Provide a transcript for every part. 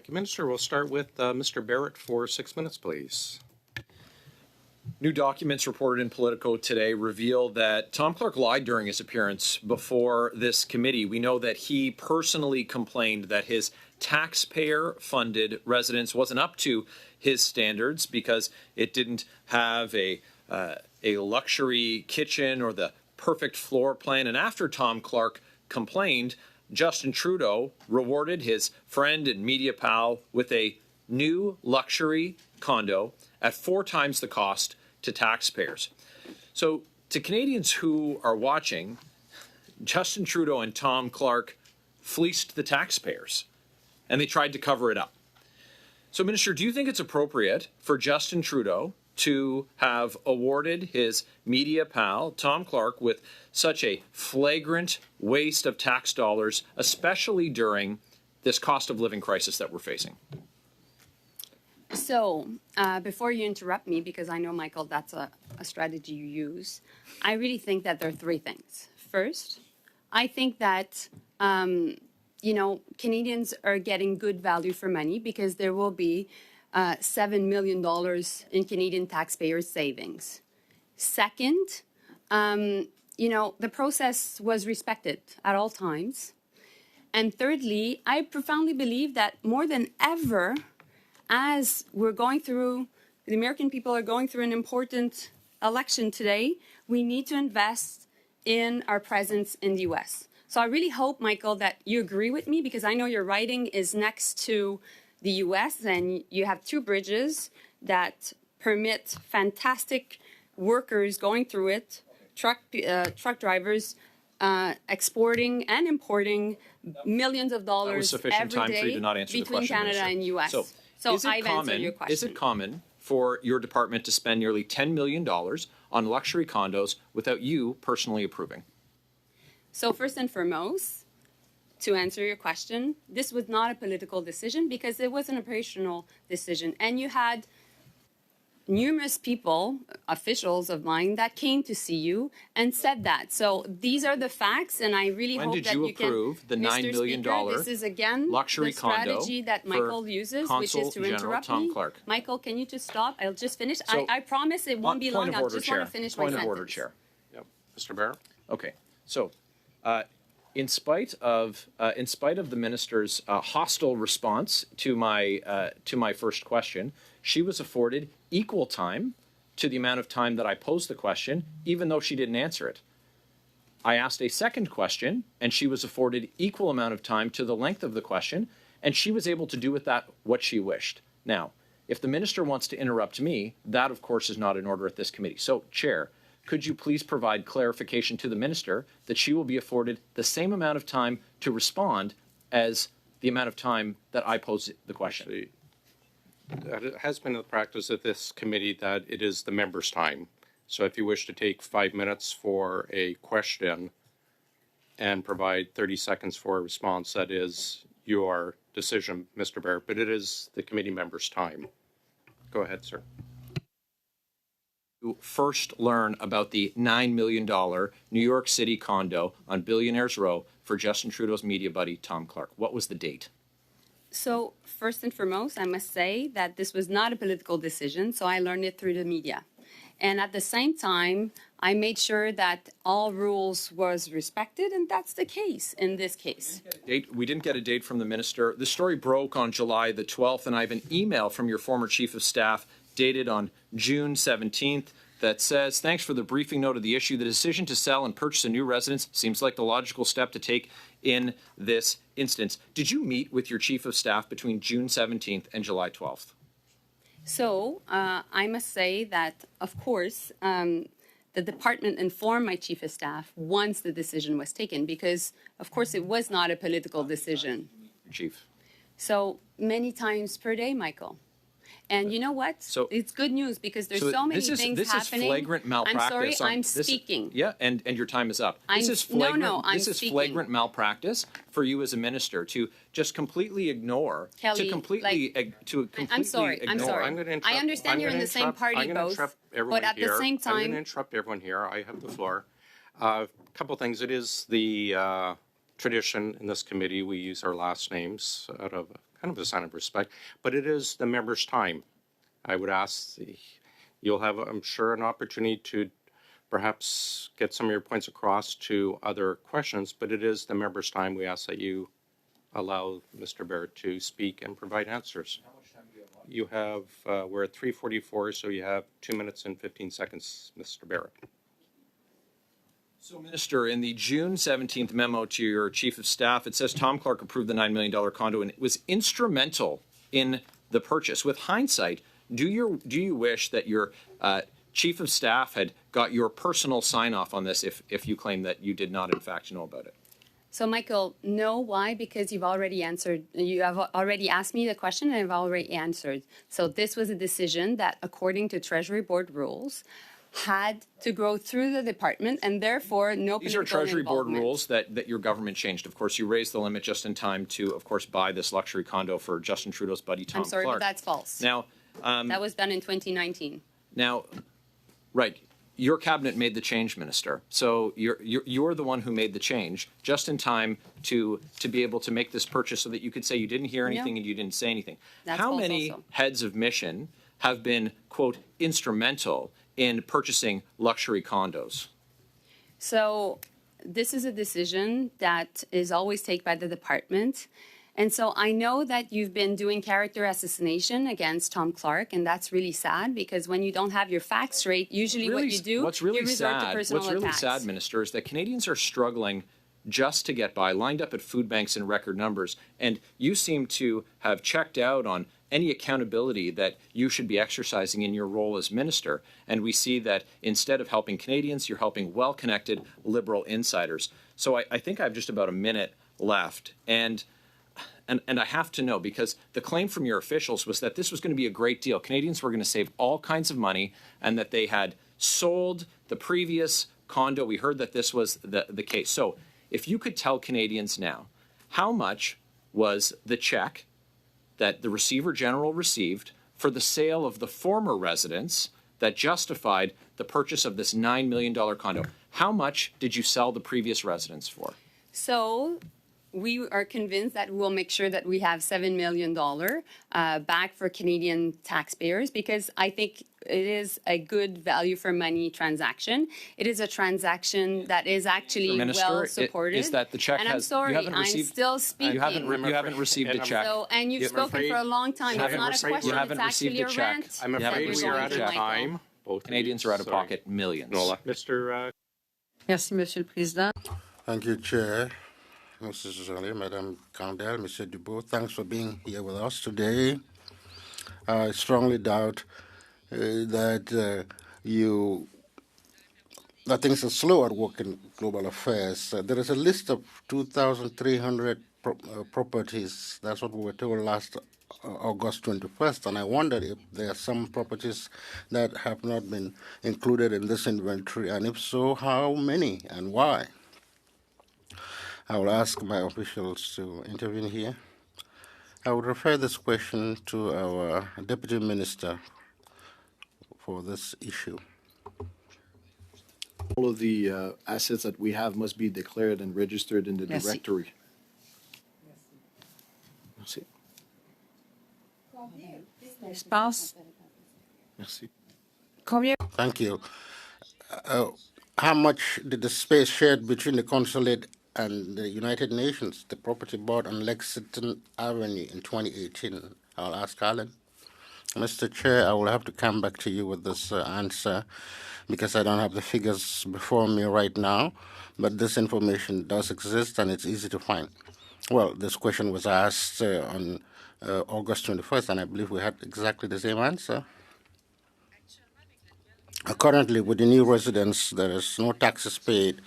Minister, we'll start with Mr. Barrett for 6 minutes, please. New documents reported in Politico today reveal that Tom Clark lied during his appearance before this committee. We know that he personally complained that his taxpayer-funded residence wasn't up to his standards because it didn't have a luxury kitchen or the perfect floor plan. And after Tom Clark complained, Justin Trudeau rewarded his friend and media pal with a new luxury condo at 4 times the cost to taxpayers. So to Canadians who are watching, Justin Trudeau and Tom Clark fleeced the taxpayers, and they tried to cover it up. So, Minister, do you think it's appropriate for Justin Trudeau to have awarded his media pal, Tom Clark, with such a flagrant waste of tax dollars, especially during this cost of living crisis that we're facing? So, before you interrupt me, because I know, Michael, that's a strategy you use, I really think that there are 3 things. First, I think that, Canadians are getting good value for money because there will be $7 million in Canadian taxpayers' savings. Second, the process was respected at all times. And thirdly, I profoundly believe that more than ever, as we're going through, the American people are going through an important election today, we need to invest in our presence in the U.S. So I really hope, Michael, that you agree with me, because I know your riding is next to the U.S. and you have 2 bridges that permit fantastic workers going through it, truck drivers exporting and importing millions of dollars That was sufficient every time day for you to not answer the between question, Canada Minister. and U.S. So I've answered your question. Is it common for your department to spend nearly $10 million on luxury condos without you personally approving? So first and foremost, to answer your question, this was not a political decision because it was an operational decision. And you had numerous people, officials of mine, that came to see you and said that. So these are the facts, and I really hope that you can... When did you approve the $9 million this is again luxury the condo strategy that Michael uses, which is to interrupt Tom me. Clark. Michael, can you just stop? I'll just finish. So, I promise it won't be long. I just want to finish my sentence. Point of order, Chair. Yep. Mr. Barrett? Okay. So, in spite of the minister's hostile response to my first question, she was afforded equal time to the amount of time that I posed the question, even though she didn't answer it. I asked a second question, and she was afforded equal amount of time to the length of the question, and she was able to do with that what she wished. Now, if the minister wants to interrupt me, that, of course, is not in order at this committee. So, Chair, could you please provide clarification to the minister that she will be afforded the same amount of time to respond as the amount of time that I posed the question? Actually, it has been the practice of this committee that it is the member's time. So if you wish to take 5 minutes for a question and provide 30 seconds for a response, that is your decision, Mr. Barrett, but it is the committee member's time. Go ahead, sir. You first learn about the $9 million New York City condo on Billionaires Row for Justin Trudeau's media buddy, Tom Clark? What was the date? So first and foremost, I must say that this was not a political decision, so I learned it through the media. And at the same time, I made sure that all rules was respected, and that's the case in this case. We didn't get a date from the minister. The story broke on July the 12th, and I have an email from your former chief of staff dated on June 17th that says, thanks for the briefing note of the issue. The decision to sell and purchase a new residence seems like the logical step to take in this instance. Did you meet with your chief of staff between June 17th and July 12th? So I must say that, of course, the department informed my chief of staff once the decision was taken because, of course, it was not a political decision. Chief. So many times per day, Michael. And you know what? So it's good news because there's so many things happening. This is flagrant malpractice. I'm sorry, I'm speaking. And your time is up. This is flagrant malpractice for you as a minister to just completely ignore. Kelly, I'm sorry. I'm going to interrupt. I understand you're in the same party, both. But at the same time, I'm going to interrupt everyone here. I have the floor. A couple things. It is the tradition in this committee, we use our last names out of kind of a sign of respect, but it is the members' time. I would ask, you'll have, I'm sure, an opportunity to perhaps get some of your points across to other questions, but it is the members' time. We ask that you allow Mr. Barrett to speak and provide answers. How much time do you have? We're at 3:44, so you have 2 minutes and 15 seconds, Mr. Barrett. So, Minister, in the June 17th memo to your Chief of Staff, it says Tom Clark approved the $9 million condo and it was instrumental in the purchase. With hindsight, do you wish that your Chief of Staff had got your personal sign-off on this if you claim that you did not, in fact, know about it? So, Michael, no. Why? Because you've already answered. You have already asked me the question, and I've already answered. So this was a decision that, according to Treasury Board rules, had to go through the department, and therefore no These are political Treasury Board involvement. rules that your government changed. Of course, you raised the limit just in time to, of course, buy this luxury condo for Justin Trudeau's buddy Tom I'm sorry, Clark. but that's false. Now, that was done in 2019. Now, right, your cabinet made the change, Minister. So you're the one who made the change just in time to be able to make this purchase so that you could say you didn't hear anything and you didn't say anything. That's How false many also. heads of mission have been, quote, instrumental in purchasing luxury condos? So this is a decision that is always taken by the department. And so I know that you've been doing character assassination against Tom Clark, and that's really sad because when you don't have your facts straight, usually what you do, what's really you resort to personal What's really attacks. sad, Minister, is that Canadians are struggling just to get by, lined up at food banks in record numbers, and you seem to have checked out on any accountability that you should be exercising in your role as minister. And we see that instead of helping Canadians, you're helping well-connected Liberal insiders. So I think I have just about a minute left. And I have to know, because the claim from your officials was that this was going to be a great deal. Canadians were going to save all kinds of money and that they had sold the previous condo. We heard that this was the case. So if you could tell Canadians now, how much was the check that the Receiver General received for the sale of the former residence that justified the purchase of this $9 million condo? How much did you sell the previous residence for? So we are convinced that we'll make sure that we have $7 million back for Canadian taxpayers because I think it is a good value for money transaction. It is a transaction that is actually Minister, well supported. is that the check and has, I'm sorry, you haven't I'm received, still speaking. you haven't received a check. So, and you've spoken for a long time. It's not a question. You haven't it's actually received a a check. rant. I'm You haven't afraid we are out received of a check. time. Both Canadians are out of pocket millions. Nola. Mr. Merci, Monsieur le Président. Thank you, Chair, Mrs. Joly, Madam Condell, Mr. Dubois. Thanks for being here with us today. I strongly doubt that things are slow at work in global affairs. There is a list of 2,300 properties. That's what we were told last August 21st, and I wondered if there are some properties that have not been included in this inventory, and if so, how many and why? I will ask my officials to intervene here. I would refer this question to our Deputy Minister for this issue. All of the assets that we have must be declared and registered in the Merci. directory. Merci. Espace. Merci. Combien? Thank you. How much did the space shared between the consulate and the United Nations, the property bought on Lexington Avenue in 2018? I'll ask Alan. Mr. Chair, I will have to come back to you with this answer because I don't have the figures before me right now, but this information does exist and it's easy to find. Well, this question was asked on August 21st, and I believe we had exactly the same answer. Currently, with the new residents, there is no taxes paid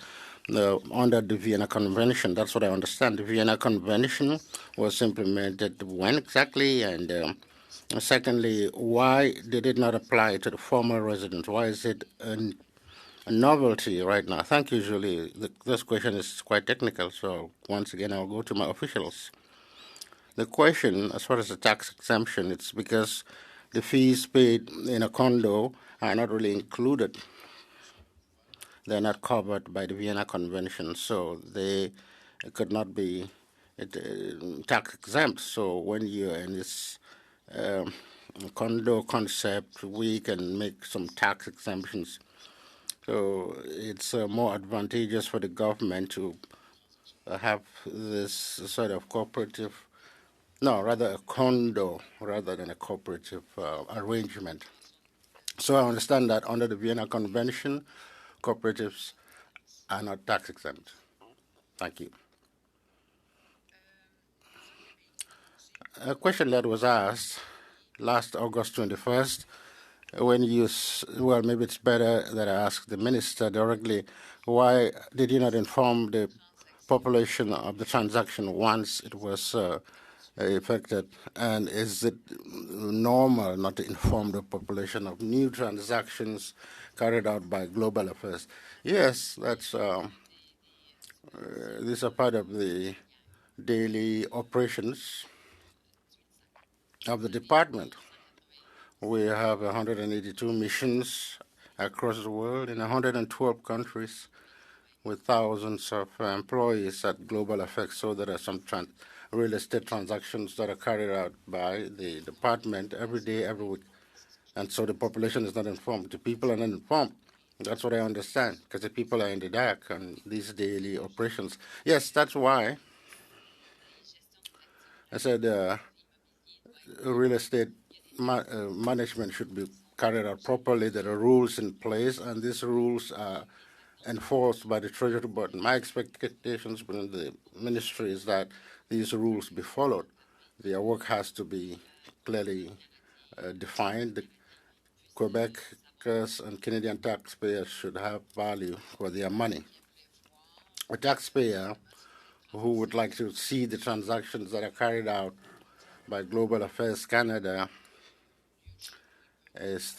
under the Vienna Convention. That's what I understand. The Vienna Convention was implemented when exactly? And secondly, why did it not apply to the former residents? Why is it a novelty right now? Thank you, Joly. This question is quite technical, so once again, I'll go to my officials. The question, as far as the tax exemption, it's because the fees paid in a condo are not really included. They're not covered by the Vienna Convention, so they it could not be tax exempt. So when you're in this condo concept, we can make some tax exemptions. So it's more advantageous for the government to have this sort of cooperative, no, rather a condo rather than a cooperative arrangement. So I understand that under the Vienna Convention, cooperatives are not tax exempt. Thank you. A question that was asked last August 21st, when you, well, maybe it's better that I ask the minister directly, why did you not inform the population of the transaction once it was effected? And is it normal not to inform the population of new transactions carried out by global affairs? Yes, that's these are part of the daily operations of the department. We have 182 missions across the world in 112 countries with thousands of employees at global affairs. So there are some real estate transactions that are carried out by the department every day, every week. And so the population is not informed. The people are not informed. That's what I understand, because the people are in the dark on these daily operations. Yes, that's why I said real estate management should be carried out properly. There are rules in place, and these rules are enforced by the Treasury Board. My expectations within the ministry is that these rules be followed. Their work has to be clearly defined. The Quebecers and Canadian taxpayers should have value for their money. A taxpayer who would like to see the transactions that are carried out by Global Affairs Canada is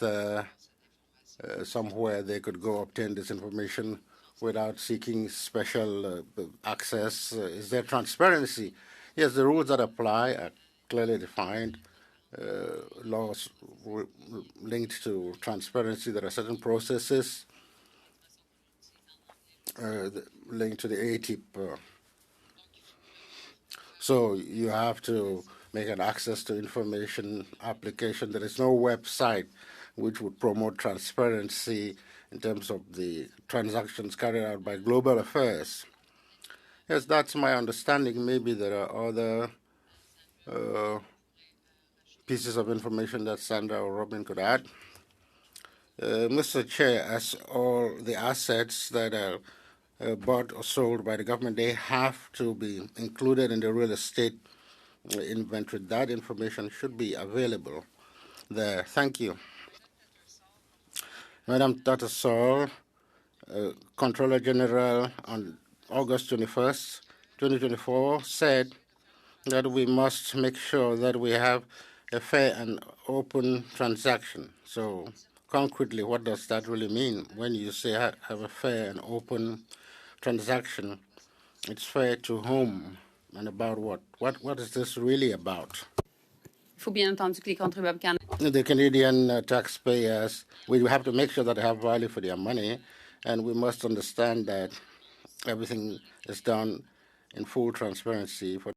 somewhere they could go obtain this information without seeking special access. Is there transparency? Yes, the rules that apply are clearly defined. Laws linked to transparency. There are certain processes linked to the ATIP. So you have to make an access to information application. There is no website which would promote transparency in terms of the transactions carried out by Global Affairs. Yes, that's my understanding. Maybe there are other pieces of information that Sandra or Robin could add. Mr. Chair, as all the assets that are bought or sold by the government, they have to be included in the real estate inventory. That information should be available there. Thank you. Madam Tatasol, Controller General, on August 21st, 2024, said that we must make sure that we have a fair and open transaction. So concretely, what does that really mean when you say have a fair and open transaction? It's fair to whom and about what? What is this really about? Il faut bien entendu que les contribuables canadiens. The Canadian taxpayers, we have to make sure that they have value for their money, and we must understand that everything is done in full transparency for